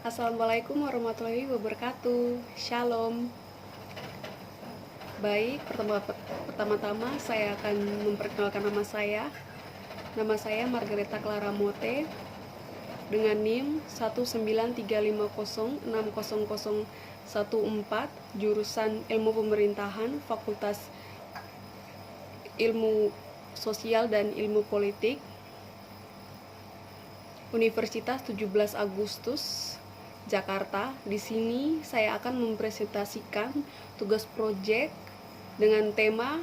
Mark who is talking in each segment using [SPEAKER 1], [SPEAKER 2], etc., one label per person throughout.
[SPEAKER 1] Assalamualaikum warahmatullahi wabarakatuh. Shalom. Baik, pertama-tama saya akan memperkenalkan nama saya. Nama saya Margareta Clara Mote dengan NIM 19350600014, jurusan Ilmu Pemerintahan, Fakultas Ilmu Sosial dan Ilmu Politik, Universitas 17 Agustus, Jakarta. Di sini saya akan mempresentasikan tugas proyek dengan tema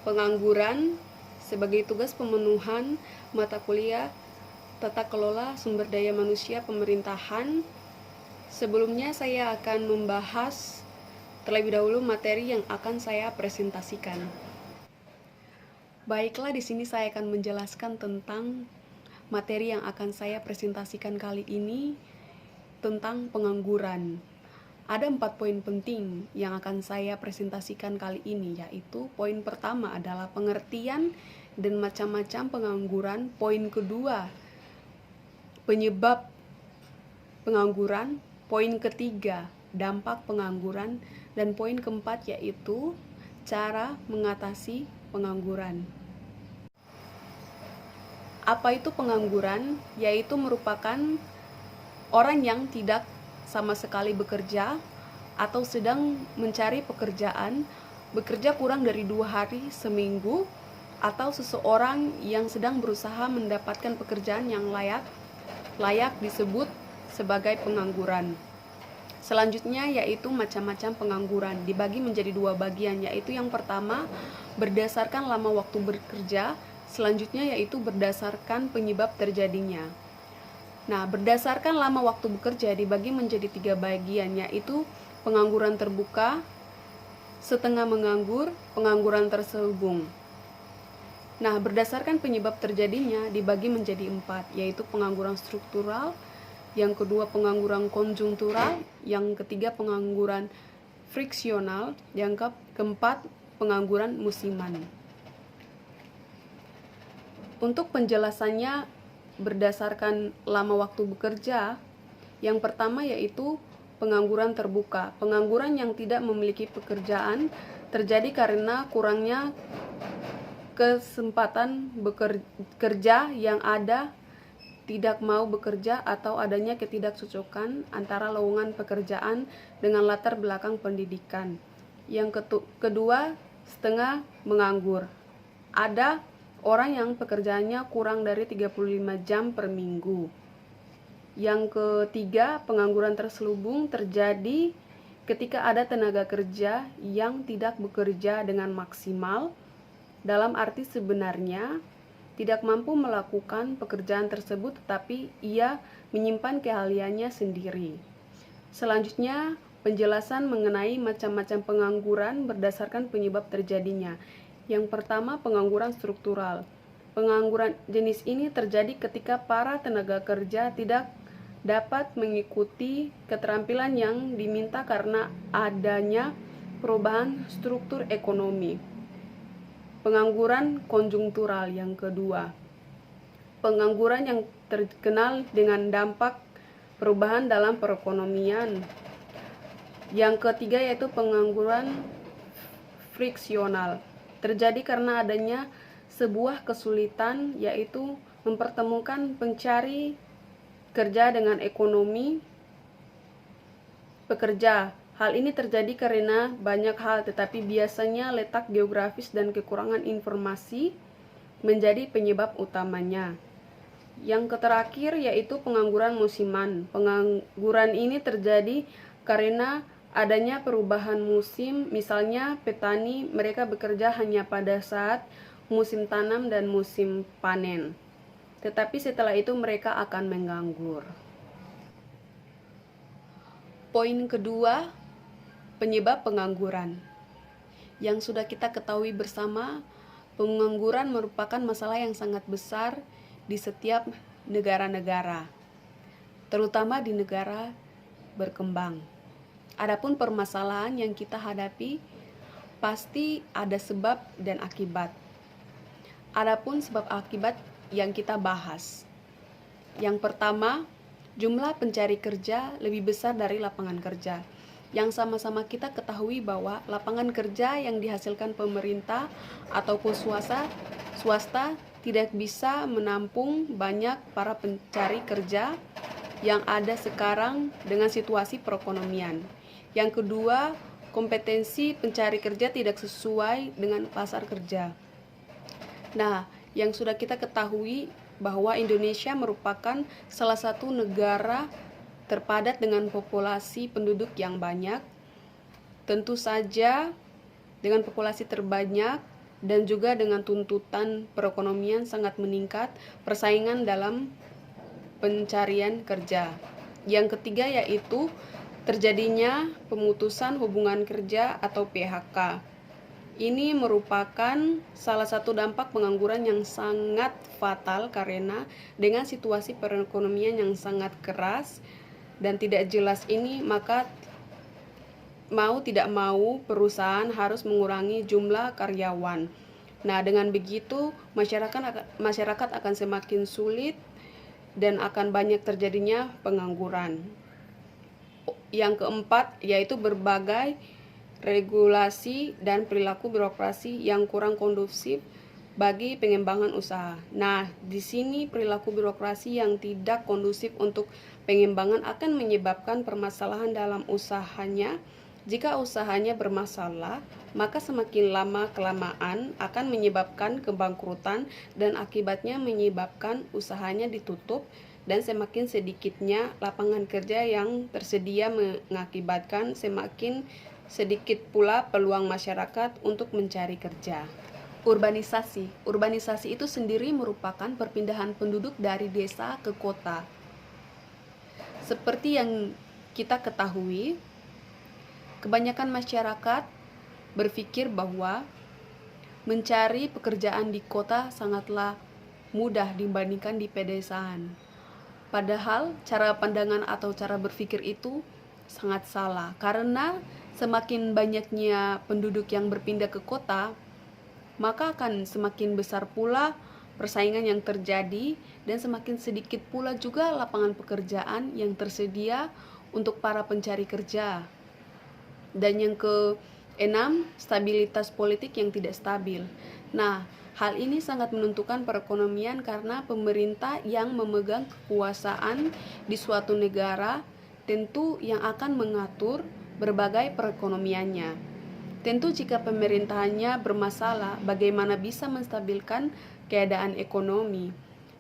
[SPEAKER 1] pengangguran sebagai tugas pemenuhan mata kuliah Tata Kelola Sumber Daya Manusia Pemerintahan. Sebelumnya saya akan membahas terlebih dahulu materi yang akan saya presentasikan. Baiklah, di sini saya akan menjelaskan tentang materi yang akan saya presentasikan kali ini tentang pengangguran. Ada 4 poin penting yang akan saya presentasikan kali ini, yaitu poin pertama adalah pengertian dan macam-macam pengangguran, poin kedua penyebab pengangguran, poin ketiga dampak pengangguran, dan poin keempat yaitu cara mengatasi pengangguran. Apa itu pengangguran? Yaitu merupakan orang yang tidak sama sekali bekerja atau sedang mencari pekerjaan, bekerja kurang dari 2 hari seminggu, atau seseorang yang sedang berusaha mendapatkan pekerjaan yang layak disebut sebagai pengangguran. Selanjutnya yaitu macam-macam pengangguran, dibagi menjadi 2 bagian, yaitu yang pertama berdasarkan lama waktu bekerja, selanjutnya yaitu berdasarkan penyebab terjadinya. Nah, berdasarkan lama waktu bekerja dibagi menjadi 3 bagian, yaitu pengangguran terbuka, setengah menganggur, pengangguran terselubung. Nah, berdasarkan penyebab terjadinya dibagi menjadi 4, yaitu pengangguran struktural, yang kedua pengangguran konjungtural, yang ketiga pengangguran friksional, yang keempat pengangguran musiman. Untuk penjelasannya berdasarkan lama waktu bekerja, yang pertama yaitu pengangguran terbuka. Pengangguran yang tidak memiliki pekerjaan terjadi karena kurangnya kesempatan bekerja yang ada, tidak mau bekerja, atau adanya ketidakcocokan antara lowongan pekerjaan dengan latar belakang pendidikan. Yang kedua, setengah menganggur. Ada orang yang pekerjaannya kurang dari 35 jam per minggu. Yang ketiga, pengangguran terselubung terjadi ketika ada tenaga kerja yang tidak bekerja dengan maksimal, dalam arti sebenarnya tidak mampu melakukan pekerjaan tersebut, tetapi ia menyimpan keahliannya sendiri. Selanjutnya, penjelasan mengenai macam-macam pengangguran berdasarkan penyebab terjadinya. Yang pertama, pengangguran struktural. Pengangguran jenis ini terjadi ketika para tenaga kerja tidak dapat mengikuti keterampilan yang diminta karena adanya perubahan struktur ekonomi. Pengangguran konjungtural yang kedua, pengangguran yang terkenal dengan dampak perubahan dalam perekonomian. Yang ketiga yaitu pengangguran friksional, terjadi karena adanya sebuah kesulitan, yaitu mempertemukan pencari kerja dengan ekonomi pekerja. Hal ini terjadi karena banyak hal, tetapi biasanya letak geografis dan kekurangan informasi menjadi penyebab utamanya. Yang terakhir yaitu pengangguran musiman. Pengangguran ini terjadi karena adanya perubahan musim, misalnya petani mereka bekerja hanya pada saat musim tanam dan musim panen, tetapi setelah itu mereka akan menganggur. Poin kedua, penyebab pengangguran. Yang sudah kita ketahui bersama, pengangguran merupakan masalah yang sangat besar di setiap negara-negara, terutama di negara berkembang. Adapun permasalahan yang kita hadapi pasti ada sebab dan akibat. Adapun sebab akibat yang kita bahas. Yang pertama, jumlah pencari kerja lebih besar dari lapangan kerja. Yang sama-sama kita ketahui bahwa lapangan kerja yang dihasilkan pemerintah ataupun swasta tidak bisa menampung banyak para pencari kerja yang ada sekarang dengan situasi perekonomian. Yang kedua, kompetensi pencari kerja tidak sesuai dengan pasar kerja. Nah, yang sudah kita ketahui bahwa Indonesia merupakan salah satu negara terpadat dengan populasi penduduk yang banyak. Tentu saja dengan populasi terbanyak dan juga dengan tuntutan perekonomian sangat meningkat, persaingan dalam pencarian kerja. Yang ketiga yaitu terjadinya pemutusan hubungan kerja atau PHK. Ini merupakan salah satu dampak pengangguran yang sangat fatal karena dengan situasi perekonomian yang sangat keras dan tidak jelas ini, maka mau tidak mau perusahaan harus mengurangi jumlah karyawan. Nah, dengan begitu masyarakat akan semakin sulit dan akan banyak terjadinya pengangguran. Yang keempat yaitu berbagai regulasi dan perilaku birokrasi yang kurang kondusif bagi pengembangan usaha. Nah, di sini perilaku birokrasi yang tidak kondusif untuk pengembangan akan menyebabkan permasalahan dalam usahanya. Jika usahanya bermasalah, maka semakin lama-kelamaan akan menyebabkan kebangkrutan dan akibatnya menyebabkan usahanya ditutup dan semakin sedikitnya lapangan kerja yang tersedia mengakibatkan semakin sedikit pula peluang masyarakat untuk mencari kerja. Urbanisasi itu sendiri merupakan perpindahan penduduk dari desa ke kota. Seperti yang kita ketahui, kebanyakan masyarakat berpikir bahwa mencari pekerjaan di kota sangatlah mudah dibandingkan di pedesaan. Padahal cara pandangan atau cara berpikir itu sangat salah, karena semakin banyaknya penduduk yang berpindah ke kota, maka akan semakin besar pula persaingan yang terjadi dan semakin sedikit pula juga lapangan pekerjaan yang tersedia untuk para pencari kerja. Dan yang keenam, stabilitas politik yang tidak stabil. Nah, hal ini sangat menentukan perekonomian karena pemerintah yang memegang kekuasaan di suatu negara tentu yang akan mengatur berbagai perekonomiannya. Tentu jika pemerintahannya bermasalah, bagaimana bisa menstabilkan keadaan ekonomi?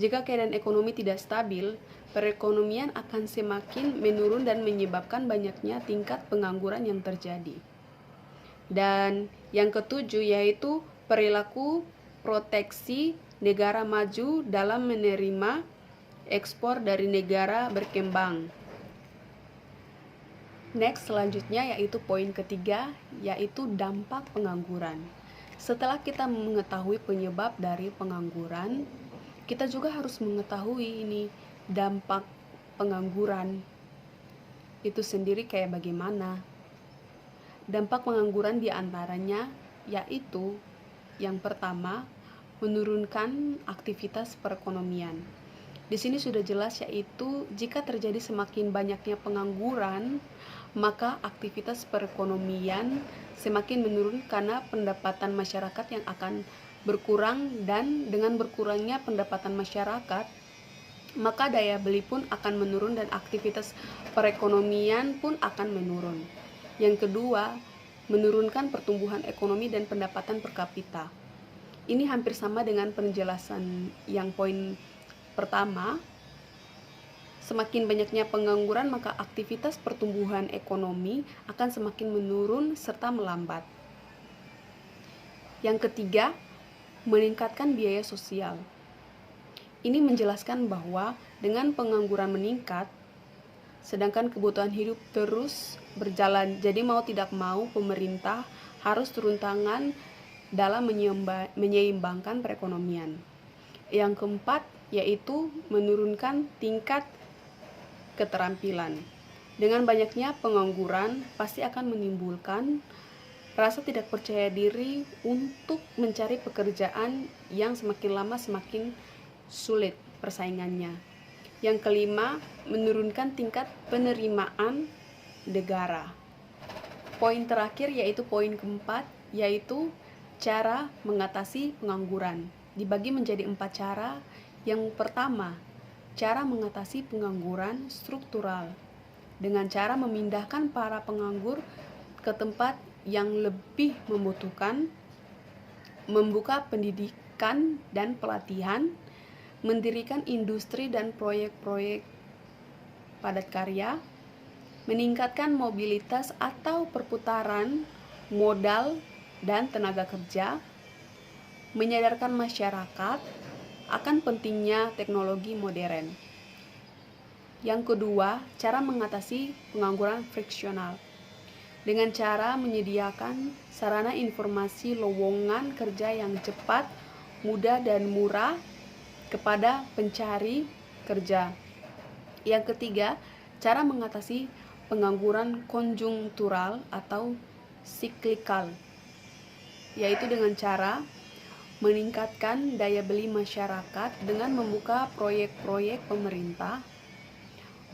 [SPEAKER 1] Jika keadaan ekonomi tidak stabil, perekonomian akan semakin menurun dan menyebabkan banyaknya tingkat pengangguran yang terjadi. Dan yang ketujuh yaitu perilaku proteksi negara maju dalam menerima ekspor dari negara berkembang. Next, selanjutnya yaitu poin ketiga, yaitu dampak pengangguran. Setelah kita mengetahui penyebab dari pengangguran, kita juga harus mengetahui ini dampak pengangguran itu sendiri kayak bagaimana. Dampak pengangguran diantaranya yaitu yang pertama, menurunkan aktivitas perekonomian. Di sini sudah jelas yaitu jika terjadi semakin banyaknya pengangguran, maka aktivitas perekonomian semakin menurun karena pendapatan masyarakat yang akan berkurang, dan dengan berkurangnya pendapatan masyarakat, maka daya beli pun akan menurun dan aktivitas perekonomian pun akan menurun. Yang kedua, menurunkan pertumbuhan ekonomi dan pendapatan per kapita. Ini hampir sama dengan penjelasan yang poin pertama. Semakin banyaknya pengangguran, maka aktivitas pertumbuhan ekonomi akan semakin menurun serta melambat. Yang ketiga, meningkatkan biaya sosial. Ini menjelaskan bahwa dengan pengangguran meningkat, sedangkan kebutuhan hidup terus berjalan, jadi mau tidak mau pemerintah harus turun tangan dalam menyeimbangkan perekonomian. Yang keempat, yaitu menurunkan tingkat keterampilan. Dengan banyaknya pengangguran pasti akan menimbulkan rasa tidak percaya diri untuk mencari pekerjaan yang semakin lama semakin sulit persaingannya. Yang kelima, menurunkan tingkat penerimaan negara. Poin terakhir yaitu poin keempat, yaitu cara mengatasi pengangguran. Dibagi menjadi 4 cara. Yang pertama, cara mengatasi pengangguran struktural dengan cara memindahkan para penganggur ke tempat yang lebih membutuhkan, membuka pendidikan dan pelatihan, mendirikan industri dan proyek-proyek padat karya, meningkatkan mobilitas atau perputaran modal dan tenaga kerja, menyadarkan masyarakat akan pentingnya teknologi modern. Yang kedua, cara mengatasi pengangguran friksional dengan cara menyediakan sarana informasi lowongan kerja yang cepat, mudah, dan murah kepada pencari kerja. Yang ketiga, cara mengatasi pengangguran konjungtural atau siklikal, yaitu dengan cara meningkatkan daya beli masyarakat dengan membuka proyek-proyek pemerintah,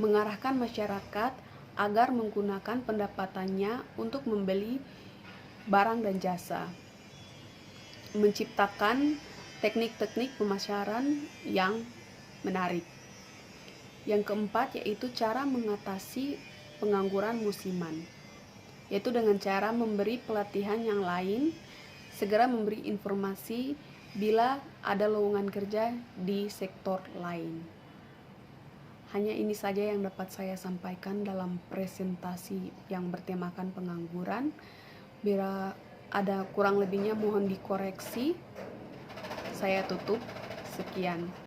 [SPEAKER 1] mengarahkan masyarakat agar menggunakan pendapatannya untuk membeli barang dan jasa, menciptakan teknik-teknik pemasaran yang menarik. Yang keempat yaitu cara mengatasi pengangguran musiman, yaitu dengan cara memberi pelatihan yang lain, segera memberi informasi bila ada lowongan kerja di sektor lain. Hanya ini saja yang dapat saya sampaikan dalam presentasi yang bertemakan pengangguran. Bila ada kurang lebihnya mohon dikoreksi. Saya tutup. Sekian.